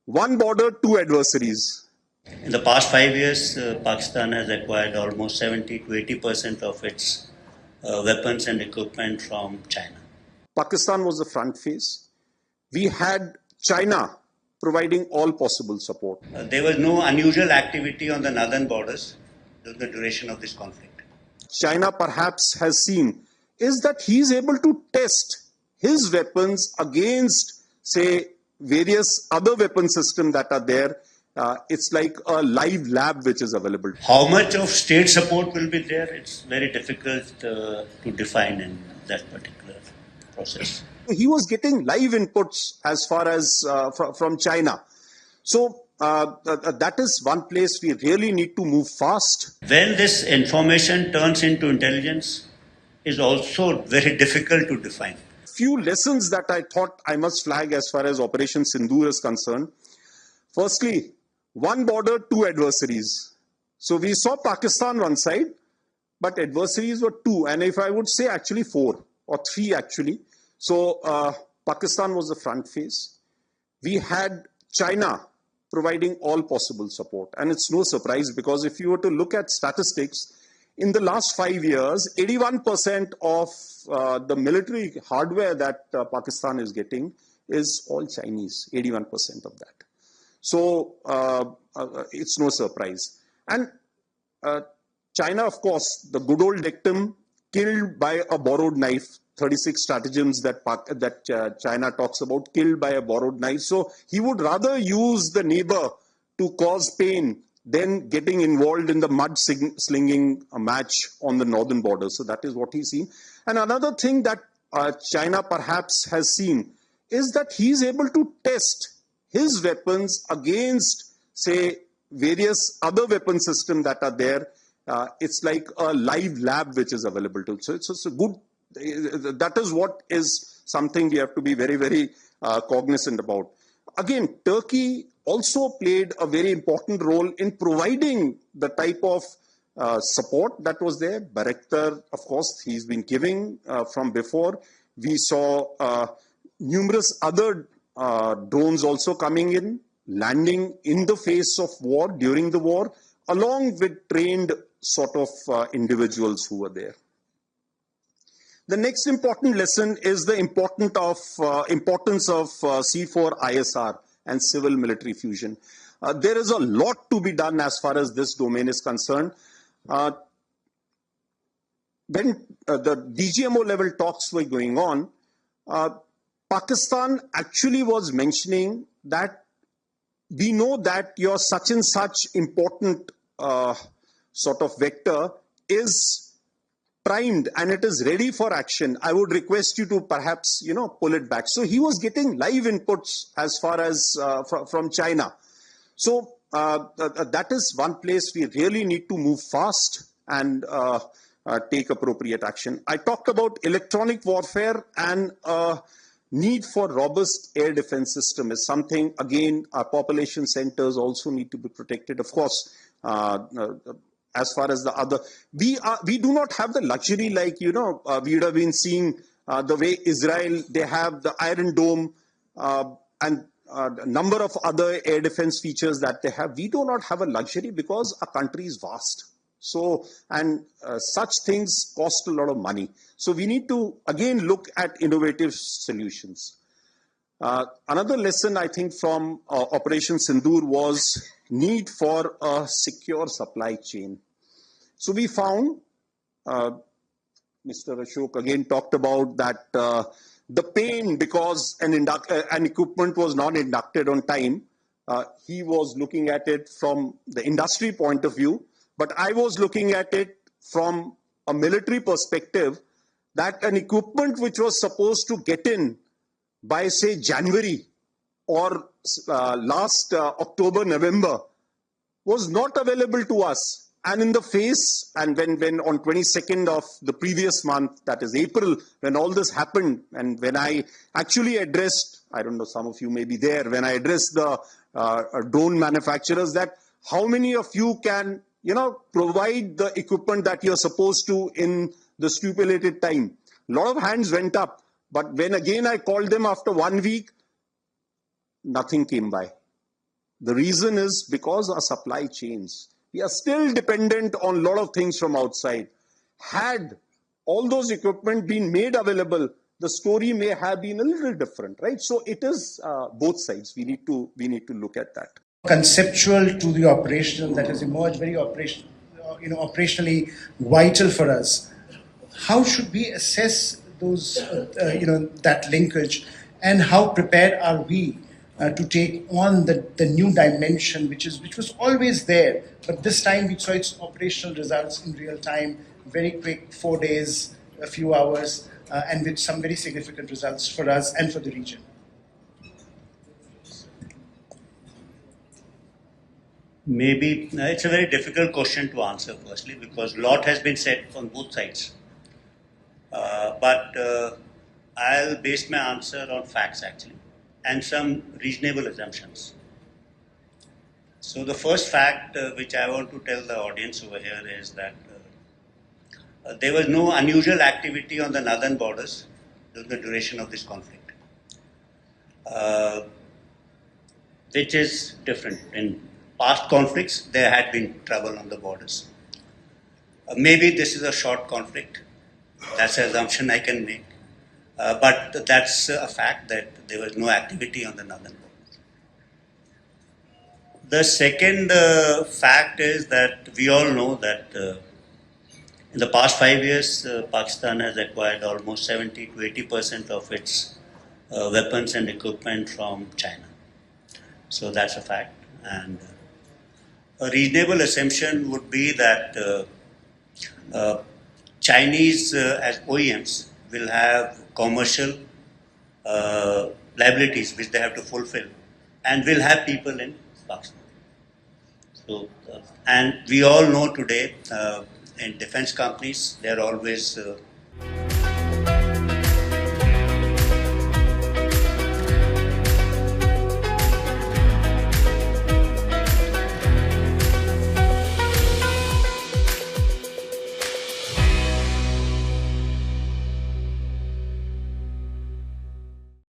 One border, two adversaries. In the past 5 years, Pakistan has acquired almost 70 to 80% of its weapons and equipment from China. Pakistan was the front face. We had China providing all possible support. There was no unusual activity on the northern borders during the duration of this conflict. China perhaps has seen is that he is able to test his weapons against, say, various other weapon systems that are there. It's like a live lab which is available. How much of state support will be there? It's very difficult to define in that particular process. He was getting live inputs as far as from China. So that is one place we really need to move fast. When this information turns into intelligence is also very difficult to define. Few lessons that I thought I must flag as far as Operation Sindoor is concerned. Firstly, one border, two adversaries. So we saw Pakistan one side, but adversaries were two. And if I would say actually four or three actually. So Pakistan was the front face. We had China providing all possible support. And it's no surprise because if you were to look at statistics, in the last 5 years, 81% of the military hardware that Pakistan is getting is all Chinese, 81% of that. So it's no surprise. And China, of course, the good old dictum, killed by a borrowed knife, 36 stratagems that China talks about, killed by a borrowed knife. So he would rather use the neighbor to cause pain than getting involved in the mud-slinging match on the northern border. So that is what he's seen. And another thing that China perhaps has seen is that he's able to test his weapons against, say, various other weapon systems that are there. It's like a live lab which is available to. So it's a good, that is what is something we have to be very, very cognizant about. Again, Turkey also played a very important role in providing the type of support that was there. Bayraktar, of course, he's been giving from before. We saw numerous other drones also coming in, landing in the face of war, during the war, along with trained sort of individuals who were there. The next important lesson is the importance of C4 ISR and civil military fusion. There is a lot to be done as far as this domain is concerned. When the DGMO level talks were going on, Pakistan actually was mentioning that we know that your such and such important sort of vector is primed and it is ready for action. I would request you to perhaps, pull it back. So he was getting live inputs as far as from China. So that is one place we really need to move fast and take appropriate action. I talked about electronic warfare and need for robust air defense system is something, again, our population centers also need to be protected. Of course, as far as the other, we do not have the luxury like, we would have been seeing the way Israel, they have the Iron Dome and a number of other air defense features that they have. We do not have a luxury because our country is vast. So, and such things cost a lot of money. So we need to, again, look at innovative solutions. Another lesson, I think, from Operation Sindoor was need for a secure supply chain. So we found, Mr. Ashok again talked about that the pain because an equipment was not inducted on time. He was looking at it from the industry point of view, but I was looking at it from a military perspective that an equipment which was supposed to get in by, say, January or last October, November was not available to us. And in the face, and when on 22nd of the previous month, that is April, when all this happened, and when I actually addressed, I don't know, some of you may be there, when I addressed the drone manufacturers that how many of you can, provide the equipment that you're supposed to in the stipulated time. A lot of hands went up. But when again I called them after 1 week, nothing came by. The reason is because our supply chains, we are still dependent on a lot of things from outside. Had all those equipment been made available, the story may have been a little different, right? So it is both sides. We need to look at that. Conceptual to the operational that has emerged, very operationally vital for us. How should we assess those, that linkage, and how prepared are we to take on the new dimension, which was always there, but this time we saw its operational results in real time, very quick, 4 days, a few hours, and with some very significant results for us and for the region. Maybe it's a very difficult question to answer, firstly, because a lot has been said on both sides. But I'll base my answer on facts, actually, and some reasonable assumptions. So the first fact which I want to tell the audience over here is that there was no unusual activity on the northern borders during the duration of this conflict, which is different. In past conflicts, there had been trouble on the borders. Maybe this is a short conflict. That's an assumption I can make. But that's a fact that there was no activity on the northern borders. The second fact is that we all know that in the past 5 years, Pakistan has acquired almost 70 to 80% of its weapons and equipment from China. So that's a fact. And a reasonable assumption would be that Chinese as OEMs will have commercial liabilities which they have to fulfill, and will have people in Pakistan. And we all know today in defense companies, there are always